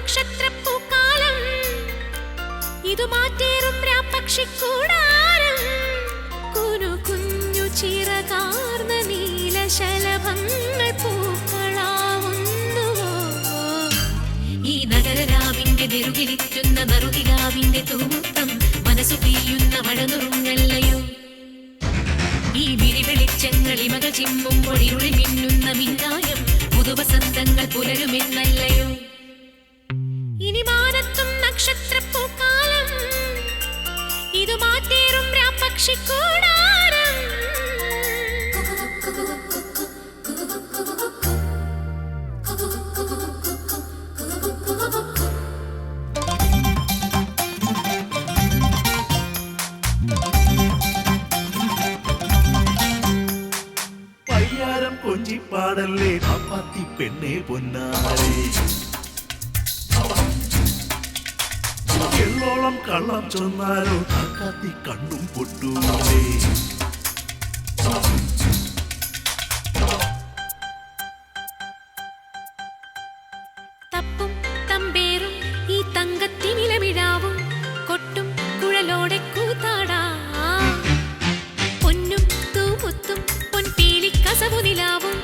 നക്ഷത്രപ്പൂക്കാലം ഇതു മാറ്റേറും രാപ്പക്ഷിക്കൂടാരം കുനു കുഞ്ഞു ചിറകാർന്ന നീലശലഭങ്ങൾ പൂക്കളാവുന്നുവോ ഈ നഗരരാവിന്റെ നെറുകിലിറ്റുന്ന നറുകിലാവിന്റെ തൂമുത്തം മനസ്സു പെയ്യുന്ന മഴനുറുങ്ങല്ലയോ ഈ വിരിവെളിച്ചങ്ങളിമകൾ ചിമ്മുമ്പോൾ ഇരുളിൽ മിന്നുന്ന മിന്നായം പുതുവസന്തങ്ങൾ പുലരുമെന്നല്ലയോ ഇനി മാനത്തും നക്ഷത്രപ്പൂക്കാലം ഇതു മാറ്റേറും രാപ്പക്ഷിക്കൂടാരം പയ്യാരം കൊഞ്ചിപ്പാടല്ലേ പാപ്പാത്തി പെണ്ണെ പൊന്നാരെ എള്ളോളം കള്ളം ചൊന്നാലോ കാക്കാത്തി കണ്ണും പൊട്ടൂലേ തപ്പും തമ്പേറും ഈ തങ്കത്തിനിലമിഴാവും കൊട്ടും കുഴലോടെ കൂത്താടാ പൊന്നും തൂമുത്തും പൊൻപീലി കസവു നിലാവും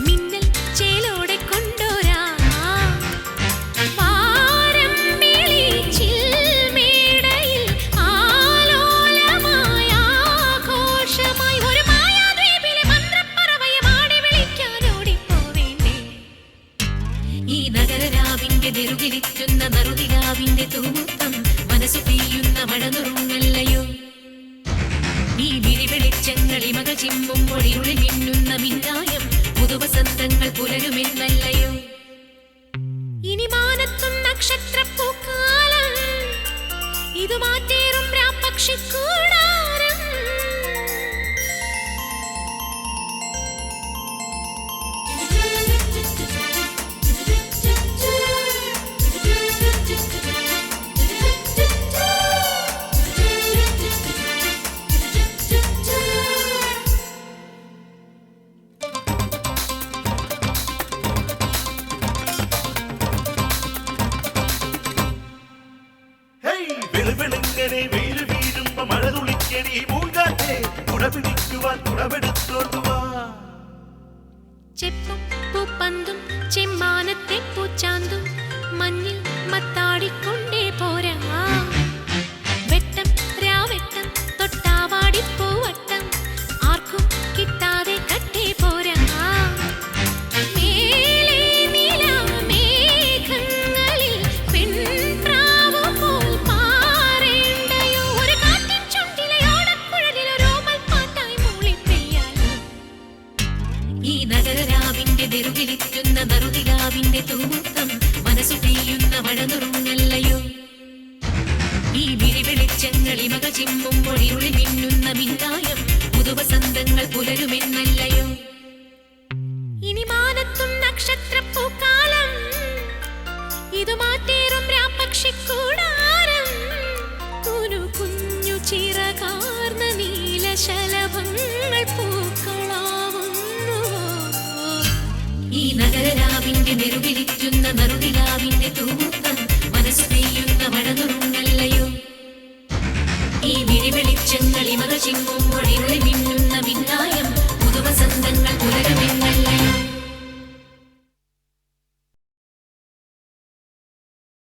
മിന്നൽ ചേലോടെ കൊണ്ടോരാ ിലിറ്റുന്ന നറുതിരാവിന്റെ തൂമുത്തം മനസ്സു പെയ്യുന്ന മഴനുറുങ്ങല്ലയോ ഈ വിരിവെളിച്ചങ്ങളിമകൾ ചിമ്മുമ്പോൾ ഇരുളിൽ മിന്നുന്ന മിന്നായം പുതുവസന്തങ്ങൾ പുലരുമെന്നല്ലയോ ഇനി മാനത്തും നക്ഷത്രപ്പൂക്കാലം ഇതു മാറ്റേറും രാപ്പക്ഷിക്കൂടാരം വെളുവെളുങ്ങനെ വെയിൽ വീഴുമ്പോ മഴ തുളിക്കണി മൂങ്കാറ്റെ കുടപിടിക്കുവാൻ കുടമെടുത്തോണ്ടുവാ ചെപ്പും പൂപ്പന്തും ചെമ്മാനത്തെ പൂച്ചാന്തും മഞ്ഞിൽ മത്താടിക്കൊണ്ടേ പോരാ വെട്ടം രാവെട്ടം തൊട്ടാവാടിപ്പൂവട്ടം ആർക്കും കിട്ടാതെ കട്ടേ പോരാ ിലിറ്റുന്ന നറുതിലാവിന്റെ തൂമുത്തം മനസ്സു പെയ്യുന്ന മഴനുറുങ്ങല്ലയോ ഈ വിരിവെളിച്ചങ്ങളിമകൾ ചിമ്മുമ്പോൾ ഇരുളിൽ മിന്നുന്ന മിന്നായം പുതുവസന്തങ്ങൾ പുലരുമെന്നല്ലയോ ഇനി മാനത്തും നക്ഷത്രപ്പൂക്കാലം ഇതു മാറ്റേറും രാപ്പക്ഷിക്കൂടാരം കുനു കുഞ്ഞു ചിറകാർന്ന നീലശലഭങ്ങൾ പൂക്കളാവുന്നുവോ ഈ നഗരരാവിന്റെ നെറുകിലിറ്റുന്ന നറുകിൽ